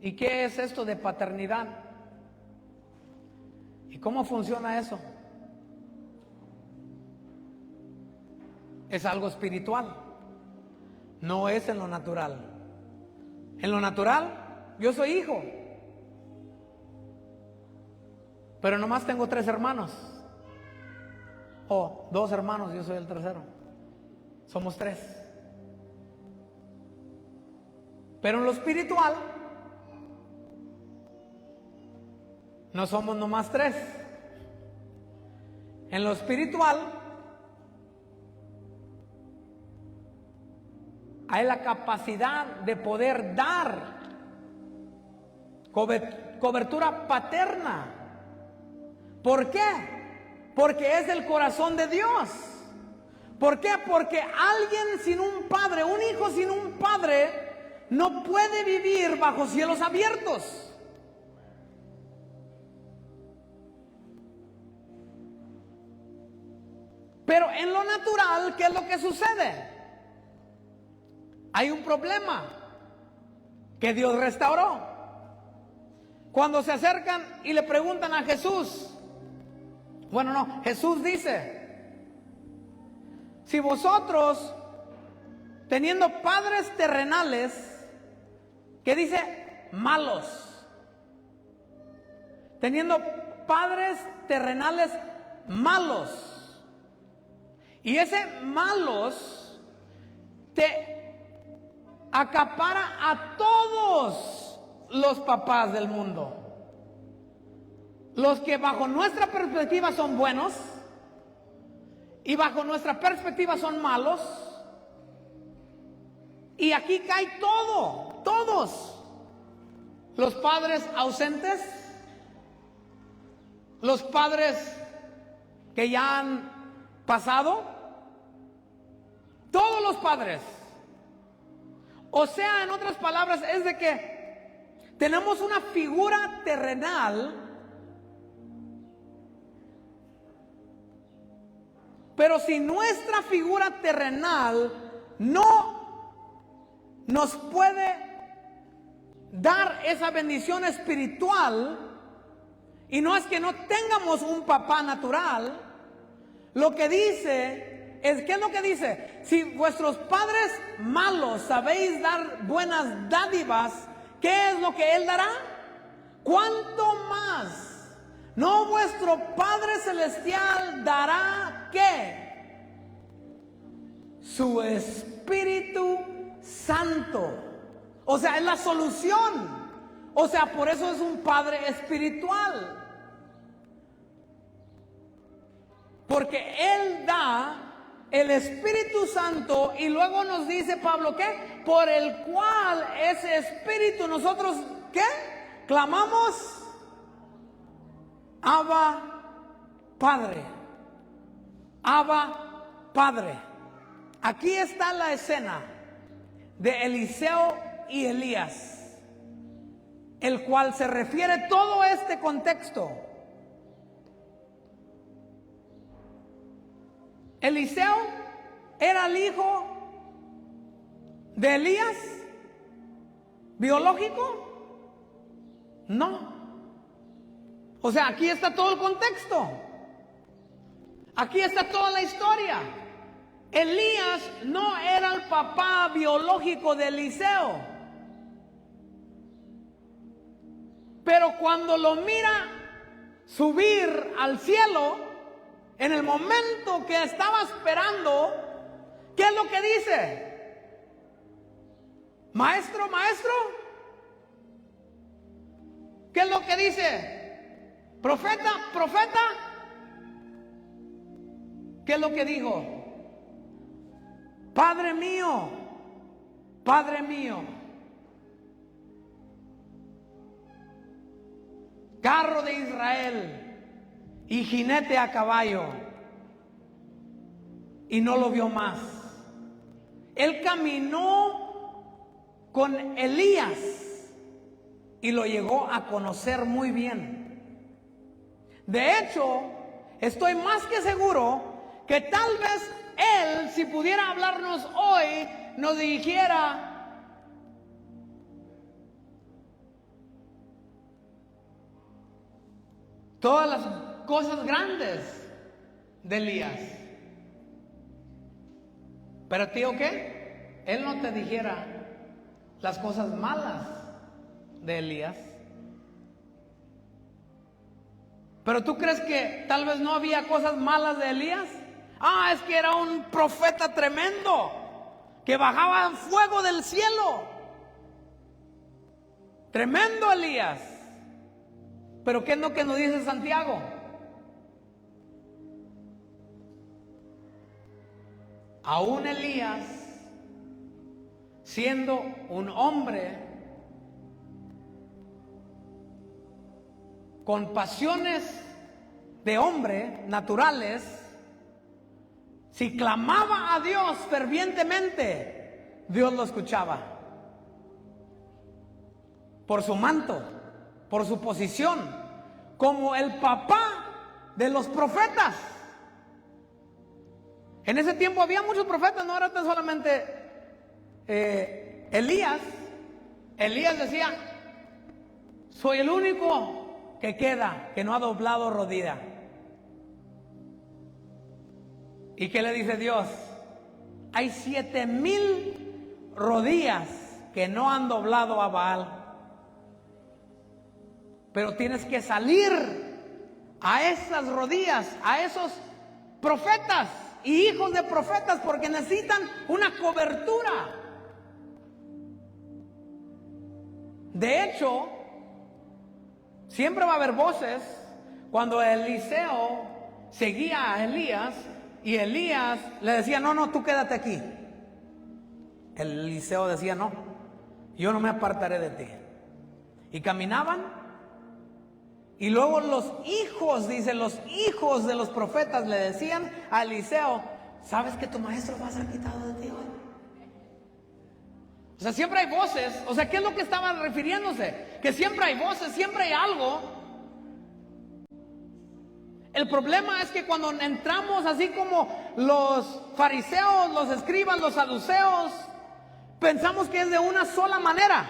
¿Y qué es esto de paternidad? ¿Y cómo funciona eso? Es algo espiritual, no es en lo natural. En lo natural, yo soy hijo, pero nomás tengo 3 hermanos, o 2 hermanos, yo soy el tercero. Somos 3. Pero en lo espiritual, no somos nomás 3. En lo espiritual hay la capacidad de poder dar cobertura paterna. ¿Por qué? Porque es el corazón de Dios. ¿Por qué? Porque alguien sin un padre, un hijo sin un padre, no puede vivir bajo cielos abiertos. Pero en lo natural, ¿qué es lo que sucede? Hay un problema que Dios restauró. Cuando se acercan y le preguntan a Jesús, Jesús dice: si vosotros, teniendo padres terrenales, que dice malos, teniendo padres terrenales malos, y ese malos te acapara a todos los papás del mundo. Los que bajo nuestra perspectiva son buenos y bajo nuestra perspectiva son malos. Y aquí cae todo, todos. Los padres ausentes, los padres que ya han pasado, todos los padres. O sea, en otras palabras, es de que tenemos una figura terrenal, pero si nuestra figura terrenal no nos puede dar esa bendición espiritual, y no es que no tengamos un papá natural, lo que dice es, ¿qué es lo que dice? Si vuestros padres malos sabéis dar buenas dádivas, ¿qué es lo que Él dará? ¿Cuánto más? ¿No vuestro Padre Celestial dará qué? Su Espíritu Santo. O sea, es la solución. O sea, por eso es un Padre espiritual. Porque Él da el Espíritu Santo y luego nos dice Pablo, ¿qué? Por el cual ese Espíritu nosotros, ¿qué? Clamamos, Abba Padre. Abba Padre. Aquí está la escena de Eliseo y Elías, el cual se refiere todo este contexto. Eliseo era el hijo de Elías, biológico. No. O sea, aquí está todo el contexto. Aquí está toda la historia. Elías no era el papá biológico de Eliseo. Pero cuando lo mira subir al cielo, en el momento que estaba esperando, ¿qué es lo que dice? Maestro, maestro. ¿Qué es lo que dice? Profeta, profeta. ¿Qué es lo que dijo? Padre mío, Padre mío. Carro de Israel y jinete a caballo. Y no lo vio más. Él caminó con Elías y lo llegó a conocer muy bien. De hecho, estoy más que seguro que tal vez él, si pudiera hablarnos hoy, nos dijera: todas las cosas grandes de Elías. Pero tío, ¿qué? Él no te dijera las cosas malas de Elías. Pero tú crees que tal vez no había cosas malas de Elías. Ah, es que era un profeta tremendo, que bajaba fuego del cielo. Tremendo Elías. Pero ¿qué es lo que nos dice Santiago? Aún Elías, siendo un hombre con pasiones de hombre naturales, si clamaba a Dios fervientemente, Dios lo escuchaba. Por su manto, por su posición, como el papá de los profetas. En ese tiempo había muchos profetas, no era tan solamente Elías. Elías decía: soy el único que queda, que no ha doblado rodilla. ¿Y qué le dice Dios? Hay 7,000 rodillas que no han doblado a Baal. Pero tienes que salir a esas rodillas, a esos profetas y hijos de profetas, porque necesitan una cobertura. De hecho, siempre va a haber voces. Cuando Eliseo seguía a Elías y Elías le decía: no, no, tú quédate aquí, Eliseo decía: no, yo no me apartaré de ti. Y caminaban Y luego los hijos, dice, los hijos de los profetas le decían a Eliseo: ¿sabes que tu maestro va a ser quitado de ti hoy? O sea, siempre hay voces. O sea, ¿qué es lo que estaban refiriéndose? Que siempre hay voces, siempre hay algo. El problema es que cuando entramos así como los fariseos, los escribas, los saduceos, pensamos que es de una sola manera.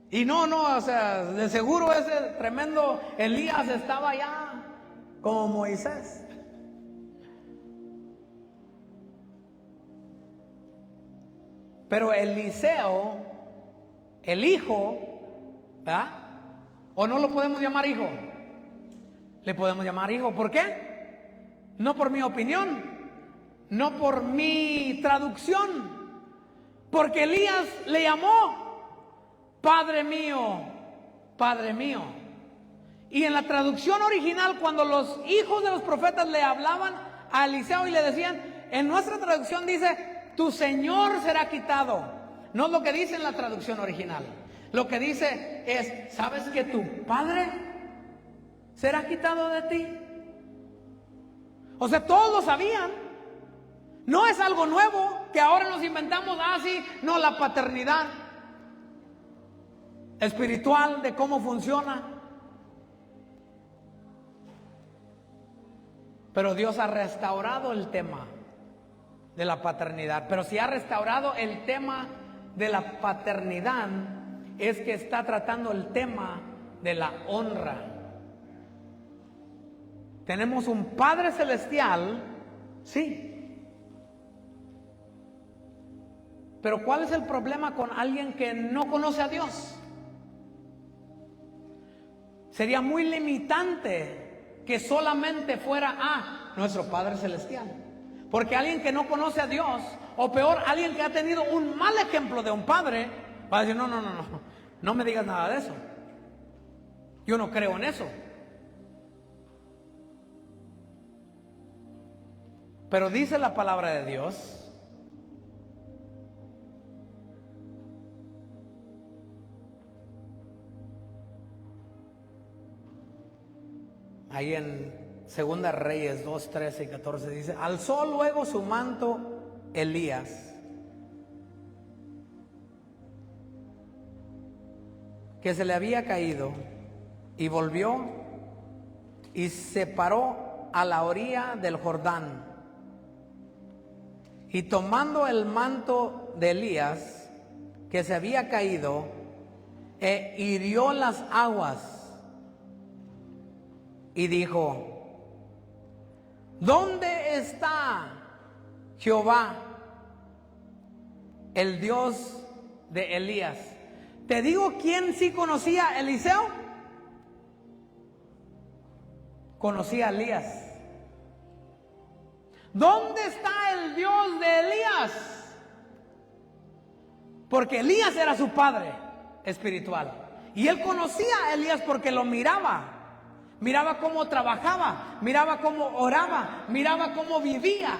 Y no, o sea, de seguro ese tremendo Elías estaba allá como Moisés. Pero Eliseo, el hijo, ¿verdad? ¿O no lo podemos llamar hijo? Le podemos llamar hijo. ¿Por qué? No por mi opinión, no por mi traducción, porque Elías le llamó Padre mío, Padre mío. Y en la traducción original, cuando los hijos de los profetas le hablaban a Eliseo y le decían, en nuestra traducción dice: tu Señor será quitado. No es lo que dice en la traducción original. Lo que dice es: ¿sabes que tu Padre será quitado de ti? O sea, todos lo sabían. No es algo nuevo que ahora nos inventamos. Sí, no, la paternidad espiritual, de cómo funciona. Pero Dios ha restaurado el tema de la paternidad. Pero si ha restaurado el tema de la paternidad, es que está tratando el tema de la honra. Tenemos un Padre Celestial, sí. Pero ¿cuál es el problema con alguien que no conoce a Dios? Sería muy limitante que solamente fuera nuestro Padre Celestial. Porque alguien que no conoce a Dios, o peor, alguien que ha tenido un mal ejemplo de un padre, va a decir: no me digas nada de eso. Yo no creo en eso. Pero dice la palabra de Dios ahí en Segunda Reyes 2, 13 y 14, dice: alzó luego su manto Elías, que se le había caído, y volvió y se paró a la orilla del Jordán, y tomando el manto de Elías, que se había caído, hirió las aguas, y dijo: ¿dónde está Jehová, el Dios de Elías? Te digo quién sí conocía a Eliseo. Conocía a Elías. ¿Dónde está el Dios de Elías? Porque Elías era su padre espiritual. Y él conocía a Elías porque lo miraba. Miraba cómo trabajaba, miraba cómo oraba, miraba cómo vivía.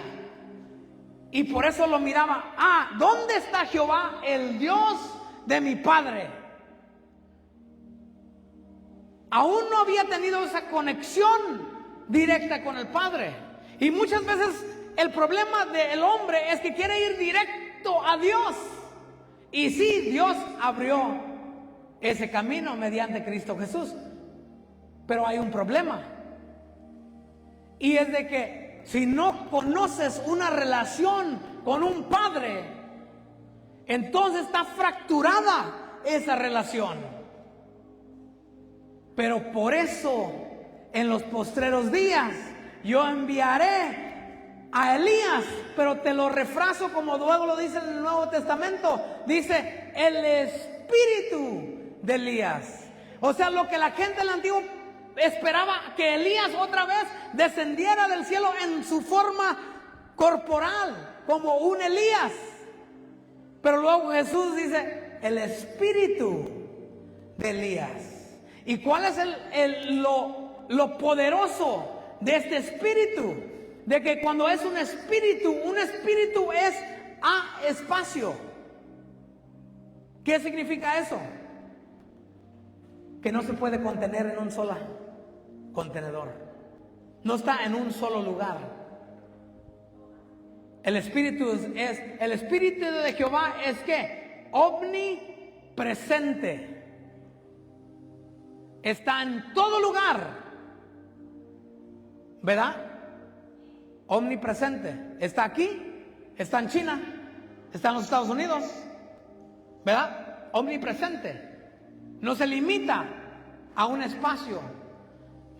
Y por eso lo miraba. ¿Dónde está Jehová, el Dios de mi padre? Aún no había tenido esa conexión directa con el Padre. Y muchas veces el problema del hombre es que quiere ir directo a Dios. Y sí, Dios abrió ese camino mediante Cristo Jesús. Pero hay un problema, y es de que si no conoces una relación con un padre, entonces está fracturada esa relación. Pero por eso en los postreros días yo enviaré a Elías, pero te lo refrazo como luego lo dice en el Nuevo Testamento. Dice: el espíritu de Elías. O sea, lo que la gente del Antiguo esperaba, que Elías otra vez descendiera del cielo en su forma corporal, como un Elías. Pero luego Jesús dice: el espíritu de Elías. ¿Y cuál es lo poderoso de este espíritu? De que cuando es un espíritu es espacio. ¿Qué significa eso? que no se puede contener en un solo contenedor. No está en un solo lugar. El Espíritu de Jehová es que omnipresente. Está en todo lugar, ¿verdad? Omnipresente. Está aquí, está en China, está en los Estados Unidos, ¿verdad? Omnipresente. No se limita a un espacio.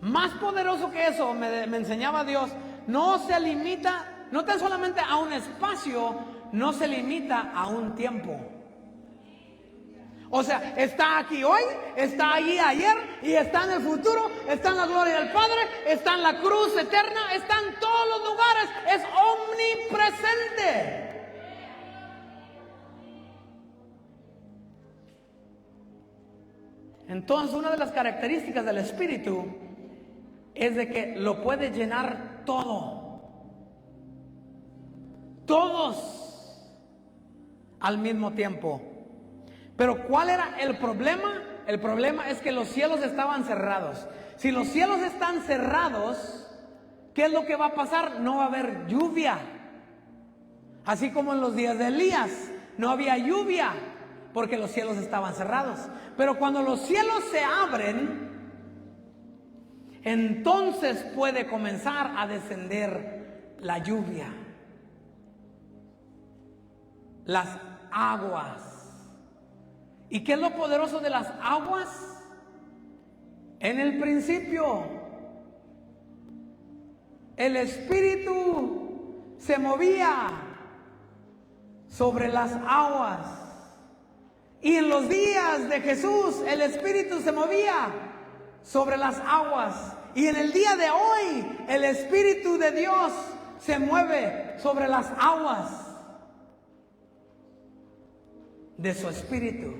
Más poderoso que eso, me enseñaba Dios, no se limita, no tan solamente a un espacio, no se limita a un tiempo. O sea, está aquí hoy, está allí ayer y está en el futuro, está en la gloria del Padre, está en la cruz eterna, está en todos los lugares, es omnipresente. Entonces, una de las características del Espíritu es de que lo puede llenar todo, todos al mismo tiempo. Pero ¿cuál era el problema? El problema es que los cielos estaban cerrados. Si los cielos están cerrados, ¿qué es lo que va a pasar? No va a haber lluvia. Así como en los días de Elías, no había lluvia porque los cielos estaban cerrados. Pero cuando los cielos se abren, entonces puede comenzar a descender la lluvia, las aguas. ¿Y qué es lo poderoso de las aguas? En el principio, el Espíritu se movía sobre las aguas. Y en los días de Jesús, el Espíritu se movía sobre las aguas. Y en el día de hoy, el Espíritu de Dios se mueve sobre las aguas de su Espíritu.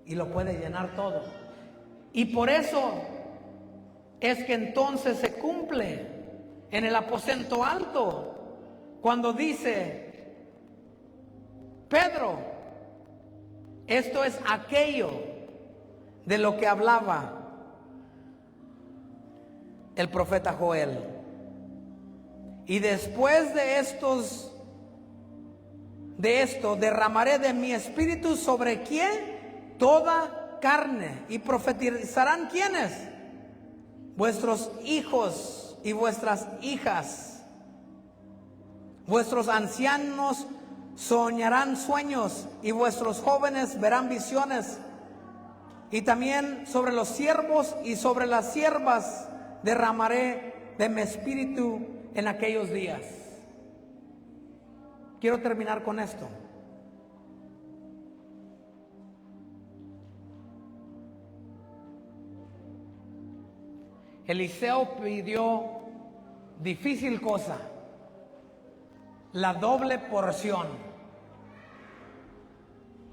Y lo puede llenar todo. Y por eso es que entonces se cumple en el aposento alto cuando dice Pedro, esto es aquello de lo que hablaba el profeta Joel. Y después de esto derramaré de mi espíritu sobre quién? Toda carne. Y profetizarán ¿quiénes? Vuestros hijos y vuestras hijas. Vuestros ancianos soñarán sueños y vuestros jóvenes verán visiones. Y también sobre los siervos y sobre las siervas derramaré de mi espíritu en aquellos días. Quiero terminar con esto. Eliseo pidió difícil cosa, la doble porción.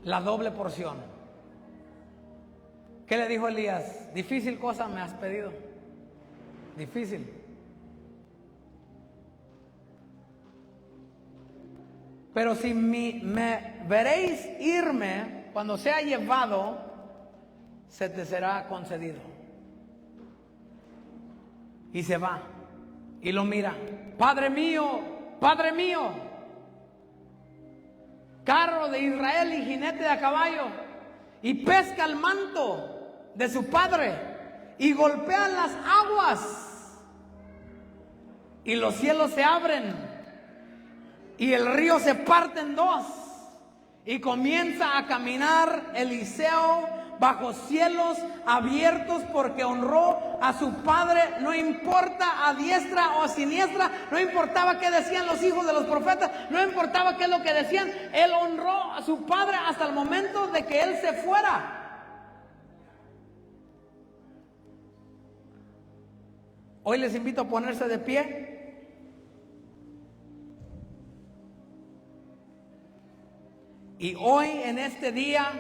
La doble porción. ¿Qué le dijo Elías? Difícil cosa me has pedido. Difícil. Pero si me veréis irme, cuando sea llevado, se te será concedido. Y se va y lo mira. Padre mío, carro de Israel y jinete de a caballo. Y pesca el manto de su padre y golpean las aguas. Y los cielos se abren y el río se parte en dos. Y comienza a caminar Eliseo bajo cielos abiertos porque honró a su padre, no importa a diestra o a siniestra, no importaba qué decían los hijos de los profetas, no importaba qué es lo que decían, él honró a su padre hasta el momento de que él se fuera. Hoy les invito a ponerse de pie. Y hoy en este día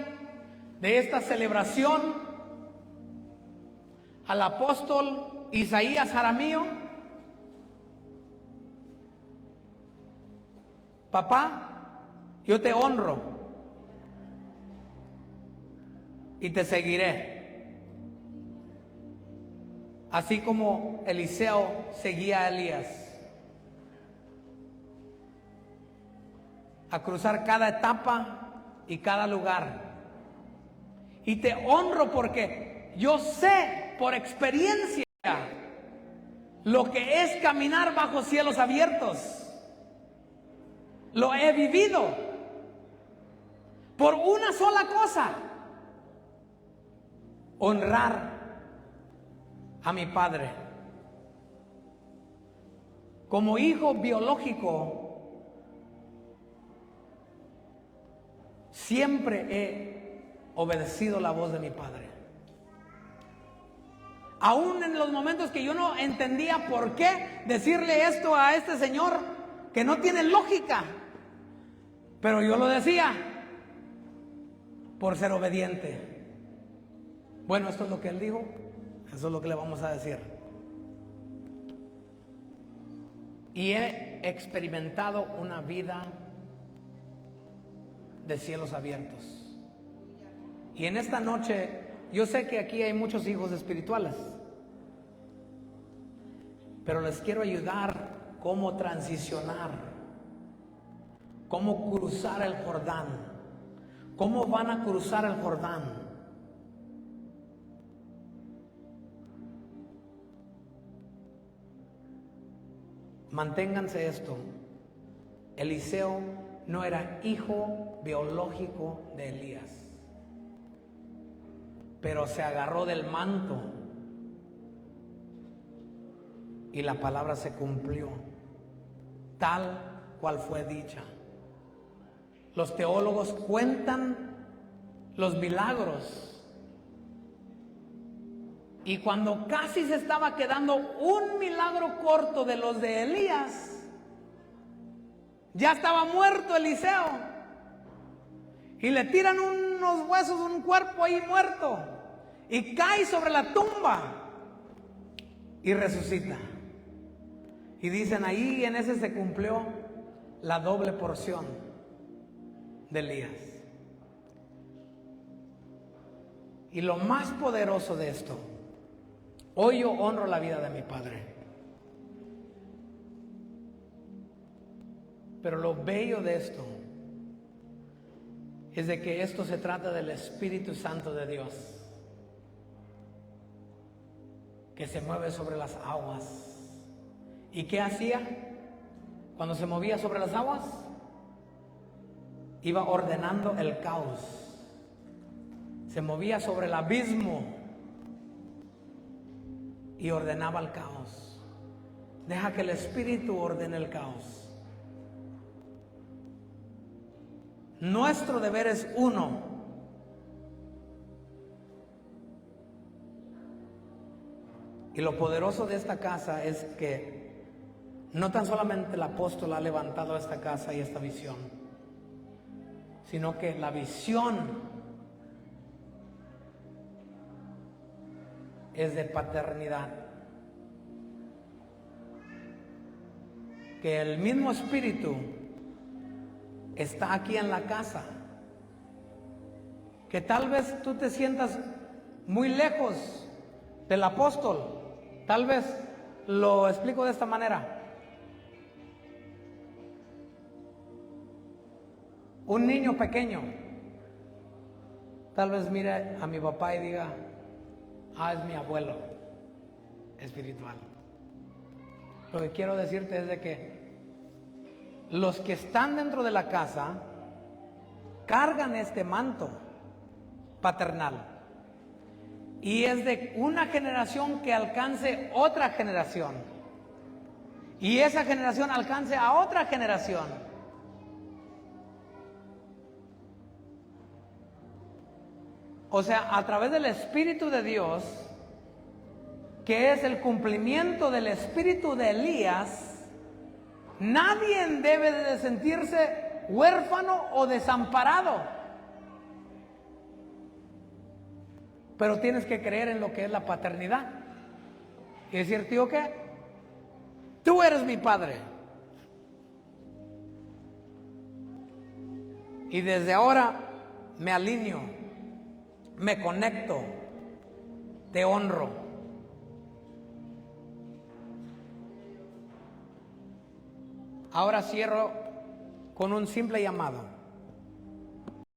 de esta celebración al apóstol Isaías Jaramillo, papá, yo te honro y te seguiré. Así como Eliseo seguía a Elías a cruzar cada etapa y cada lugar. Y te honro porque yo sé por experiencia lo que es caminar bajo cielos abiertos. Lo he vivido por una sola cosa: honrar a mi padre. Como hijo biológico, siempre he obedecido la voz de mi padre. Aún en los momentos que yo no entendía por qué decirle esto a este señor que no tiene lógica, pero yo lo decía por ser obediente. Bueno, esto es lo que él dijo, eso es lo que le vamos a decir. Y he experimentado una vida de cielos abiertos. Y en esta noche, yo sé que aquí hay muchos hijos espirituales, pero les quiero ayudar cómo transicionar, cómo cruzar el Jordán, cómo van a cruzar el Jordán. Manténganse esto: Eliseo no era hijo biológico de Elías, pero se agarró del manto y la palabra se cumplió tal cual fue dicha. Los teólogos cuentan los milagros, y cuando casi se estaba quedando un milagro corto de los de Elías, ya estaba muerto Eliseo, y le tiran unos huesos, un cuerpo ahí muerto, y cae sobre la tumba y resucita. Y dicen, ahí en ese se cumplió la doble porción de Elías. Y lo más poderoso de esto: hoy yo honro la vida de mi padre, pero lo bello de esto es de que esto se trata del Espíritu Santo de Dios, que se mueve sobre las aguas. ¿Y qué hacía cuando se movía sobre las aguas? Iba ordenando el caos. Se movía sobre el abismo y ordenaba el caos. Deja que el Espíritu ordene el caos. Nuestro deber es uno: y lo poderoso de esta casa es que no tan solamente el apóstol ha levantado esta casa y esta visión, sino que la visión es de paternidad. Que el mismo Espíritu está aquí en la casa. Que tal vez tú te sientas muy lejos del apóstol. Tal vez lo explico de esta manera: un niño pequeño tal vez mire a mi papá y diga, es mi abuelo espiritual. Lo que quiero decirte es de que los que están dentro de la casa cargan este manto paternal, y es de una generación que alcance otra generación, y esa generación alcance a otra generación. O sea, a través del Espíritu de Dios, que es el cumplimiento del espíritu de Elías, nadie debe de sentirse huérfano o desamparado. Pero tienes que creer en lo que es la paternidad y decir, tío, ¿qué? Tú eres mi padre. Y desde ahora me alineo me conecto, te honro. Ahora cierro con un simple llamado.